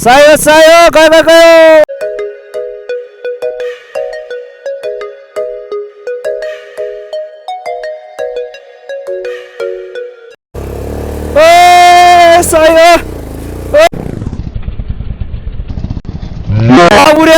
सही हो गयो गयो ओ सही हो बुढे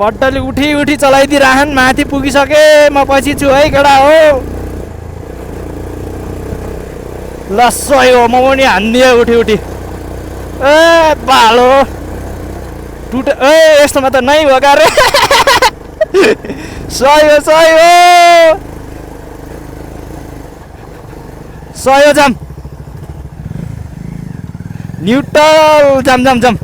बड्डले उठी उठी चलाइदिइराहन् माथि पुगिसके म पछि छु है केटा हो ल सही हो म पनि हान्दिएँ उठी उठी ए बालो टुट ए यस्तोमा त नै हो रे सही हो जाम न्युट्रल जाम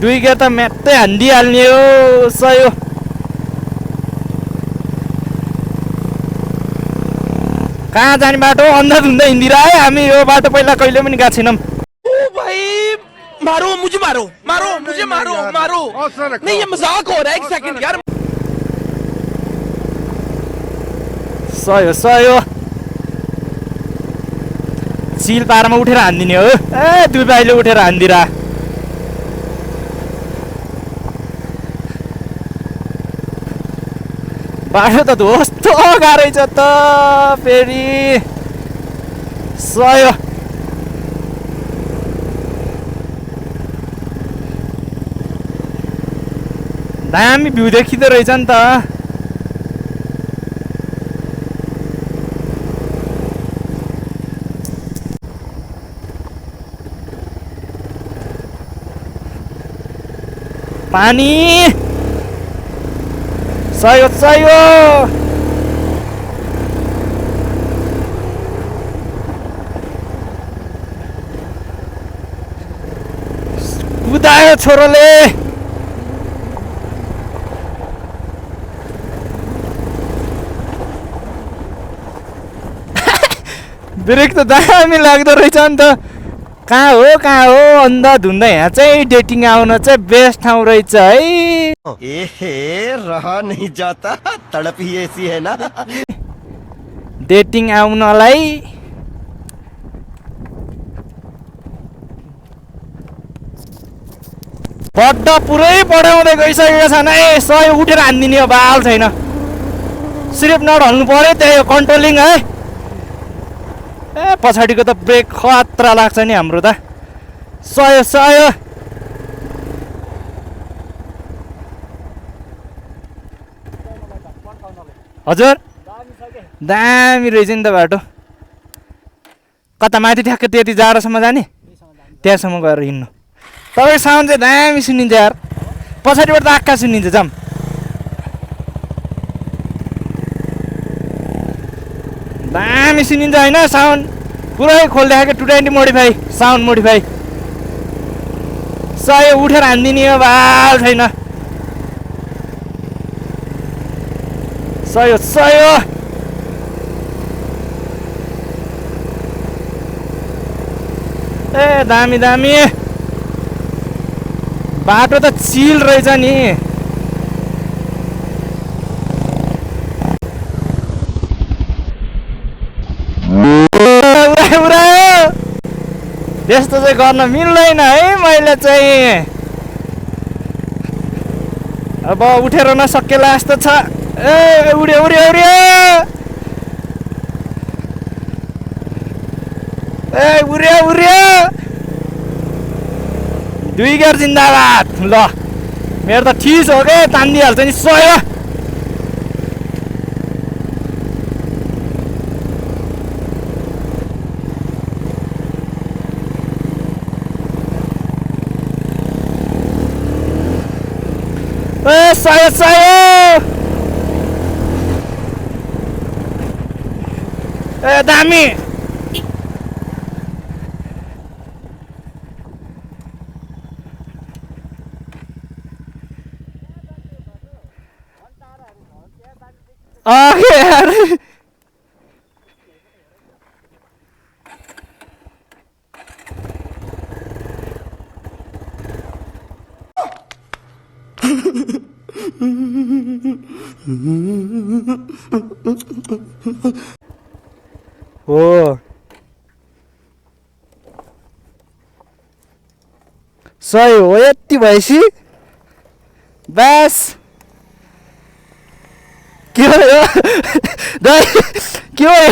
दुई गियर त म्याट्टै हान्दिहाल्ने हो सही हो कहाँ जाने बाटो अन्धाधुन्दै हिँडिरहे हामी यो बाटो पहिला कहिले पनि गएको छैनौँ भाई मारो मुझे मारो नहीं ये मजाक हो रहा है एक सेकंड यार सही हो चिल पारमा उठेर हान्दिने हो ए दुई भाइले उठेर हान्दिरा बाटो त धोस्तो गाह्रै छ त फेरि सही हो दामी भ्यू देखिँदो रहेछ नि त पानी सही हो कुदायो छोरोले ब्रेक त दामी लाग्दो रहेछ नि त कहाँ हो अन्धाधुन्दै यहाँ चाहिँ डेटिङ आउन चाहिँ बेस्ट ठाउँ रहेछ है एहे रहा नहीं जाता तड़प ही ऐसी है ना डेटिङ आउनलाई बड्ड पुरै पढाउँदै गइसकेको छ नै सही उठेर हान्दिने हो बाल छैन सिर्फ नढल्नु पर्यो त्यही हो कन्ट्रोलिङ है ए पछाडिको त ब्रेक खतरा लाग्छ नि हाम्रो त सही हो हजुर दामी रहेछ नि त बाटो कता माथि ठ्याक्क त्यति जाडोसम्म जाने त्यहाँसम्म गएर हिँड्नु तपाईँको साउन्ड चाहिँ दामी सुनिन्छ यार पछाडिबाट त आक्का सुनिन्छ जाम दामी सुनिन्छ होइन साउन्ड पुरै खोलिदिएको 220 मोडिफाई साउन्ड मोडिफाई सही उठेर हान्दिने हो बाल छैन सही हो ए दामी बाटो त चिल रहेछ नि त्यस्तो चाहिँ गर्न मिल्दैन है मैले चाहिँ अब उठेर नसकेला जस्तो छ ए उड्यो ए उड्यो दुई गियर जिन्दाबाद ल मेरो त ठिस हो के तान्दिहाल्छ नि सय सय ए दामी यार हो सही हो यति भएपछि बस के हो यो दाइ के हो यो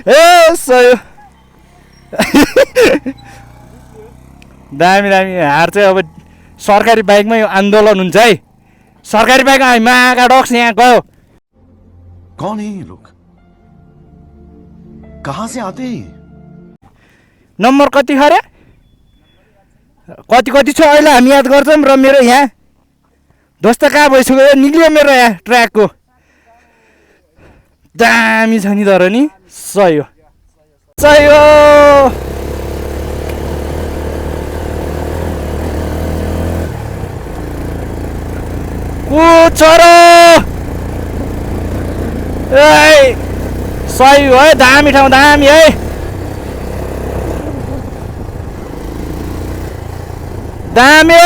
ए सही दामी दामी हार चाहिँ अब सरकारी बाइकमै आन्दोलन हुन्छ है सरकारी बाइकमा हामी महाका डक्स यहाँ गयो कौन है ये लोग कहाँ से आते हैं नम्बर कति खरे कति कति छ अहिले हामी याद गर्छौँ र मेरो यहाँ दोस्त कहाँ भइसक्यो निक्लियो मेरो यहाँ ट्र्याकको दामी छ नि तर नि सही हो सही हो कुचरो ए सही हो है दामी ठाउँ दामी है दामी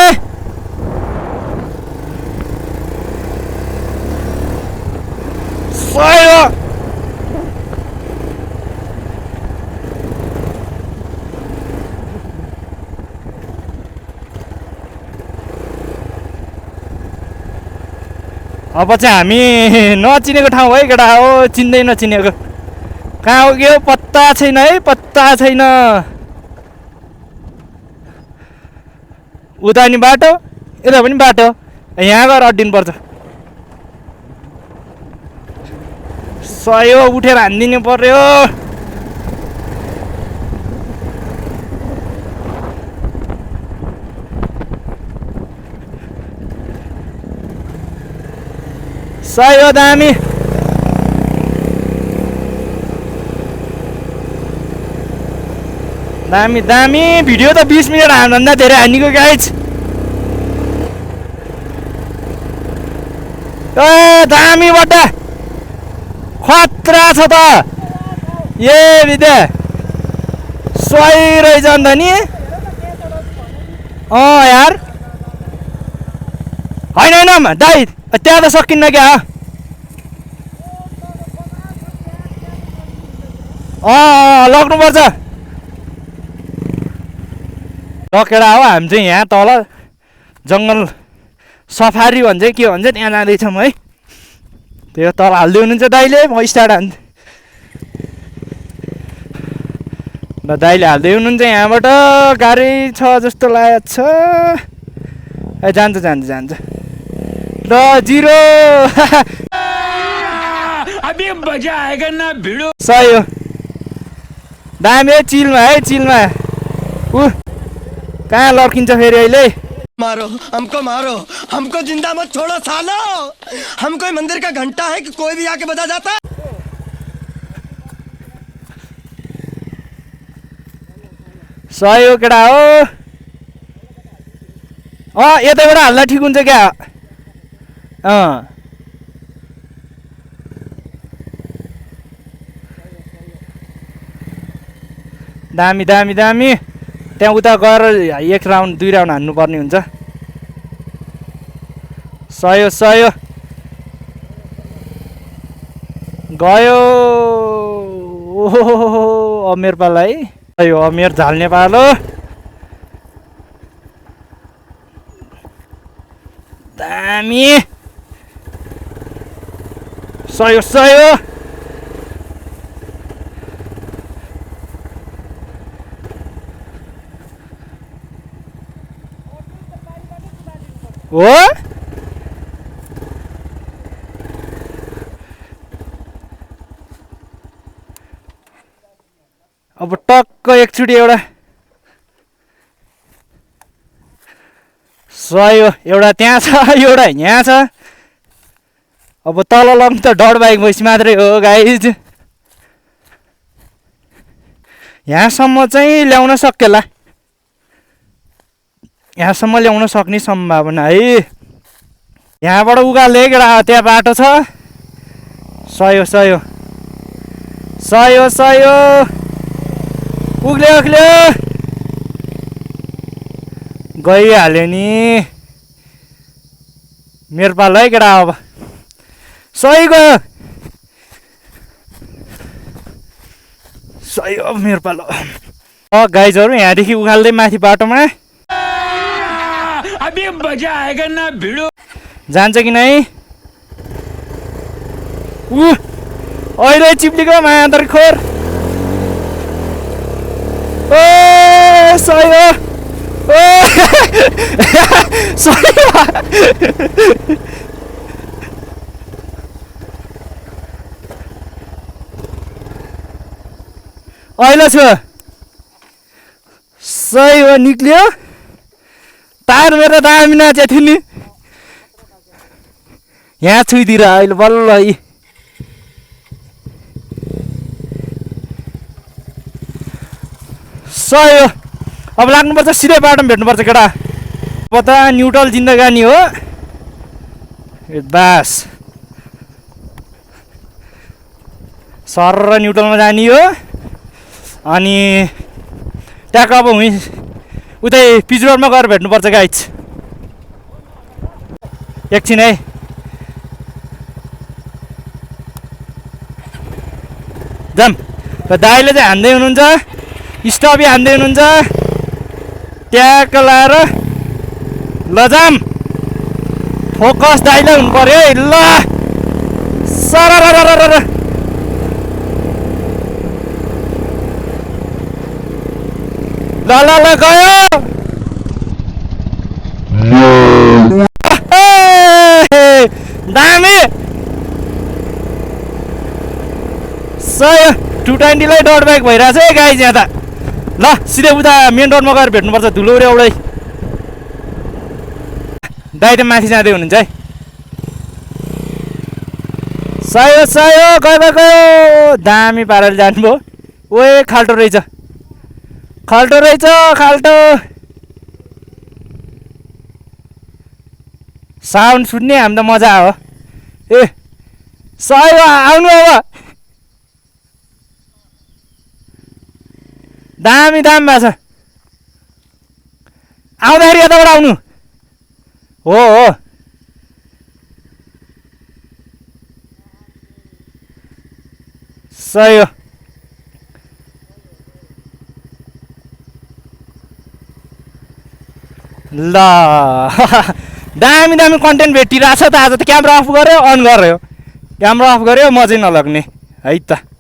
सही हो अब चाहिँ हामी नचिनेको ठाउँ है केटा हो चिन्दै नचिनेको कहाँ हो गयो पत्ता छैन है पत्ता छैन उता नि बाटो यता पनि बाटो यहाँ गएर अड्डिनुपर्छ सही हो उठेर हानिदिनु पर्यो सही हो दामी दामी दामी भिडियो त 20 मिनट हान्दा धेरै हानीको गाइज ए दामी बट्टा खतरा छ त ए विद्या सही रहेछ अन्त नि यार होइन दाइ त्यहाँ त सकिन्न क्या लग्नुपर्छ लकेडा हो हामी चाहिँ यहाँ तल जङ्गल सफारी भन्छ के भन्छ त्यहाँ जाँदैछौँ है त्यो तल हाल्दै हुनुहुन्छ दाइले म स्टार्ट हान्छु ल दाइले हाल्दै हुनुहुन्छ यहाँबाट गाडी छ जस्तो लागेको छ ए जान्छ जान्छ जान्छ ल जिरो अभी मजा आएगा ना भिडो सही हो दामी चिलमा है चिलमा कहाँ लड्किन्छ फेरि अहिले मारो हमको जिंदा मत छोड़ो सालो हम कोई मंदिर का घंटा है कि कोई भी आके बजा जाता सही हो केटा हो यतैबाट हाल्दा ठिक हुन्छ क्या दामी दामी दामी त्यहाँ उता गएर 1 राउन्ड 2 राउन्ड हान्नुपर्ने हुन्छ सही हो गयो ओहो अमेर पाला है सही हो अमेर झाल्ने पालो दामी सही हो हो अब टक्क एकचोटि एउटा सही हो एउटा त्यहाँ छ एउटा यहाँ छ अब तल लग्नु त डट बाइक भएपछि मात्रै हो गाइज यहाँसम्म चाहिँ ल्याउन सक्ला यहाँसम्म ल्याउन सक्ने सम्भावना है यहाँबाट उकाल्दै केटा त्यहाँ बाटो छ सही हो उक्ल्यो गइहाल्यो नि मेरो पालो है केटा अब सही गयो सही हो मेरो पालो गाइजहरू यहाँदेखि उखाल्दै माथि बाटोमा अभी मजा आएगा ना भिडो जान्छ कि नै अहिले चिप्लीको माया खोर ओ सही हो सही अहिले छु सही हो निक्लियो तार मेरो दामी नाचे थियो नि यहाँ छुइदिएर अहिले बल्ल सही हो अब लाग्नुपर्छ सिधै बाटोमा भेट्नुपर्छ केटा अब त न्युट्रल जिन्दगानी हो बास सर र न्युट्रलमा जाने हो अनि ट्याक अब उतै पिच रोडमा गएर भेट्नुपर्छ गाइज एकछिन है जाम दाइले चाहिँ हान्दै हुनुहुन्छ स्टपी हान्दै हुनुहुन्छ ट्याक लाएर ल जाम फोकस दाइले हुनु पर्यो है ल सर ल गयो दामी सय 220 लाई डट ब्याक भइरहेछ है गाइज यहाँ त ल सिधै उता मेन रोडमा गएर भेट्नुपर्छ धुलो एउटै दाइ त माथि जाँदै हुनुहुन्छ है सय गयो दामी पाराले जानुभयो ओए खाल्टो रहेछ खाल्टो साउन्ड सुन्ने हामी त मजा हो ए सही हो आउनु अब दामी भएको छ आउँदाखेरि यताबाट आउनु हो सही हो ल दामी कन्टेन्ट भेटिरहेछ त आज त क्यामेरा अफ गऱ्यो अन गऱ्यो क्यामेरा अफ गऱ्यो म चाहिँ नलग्ने है त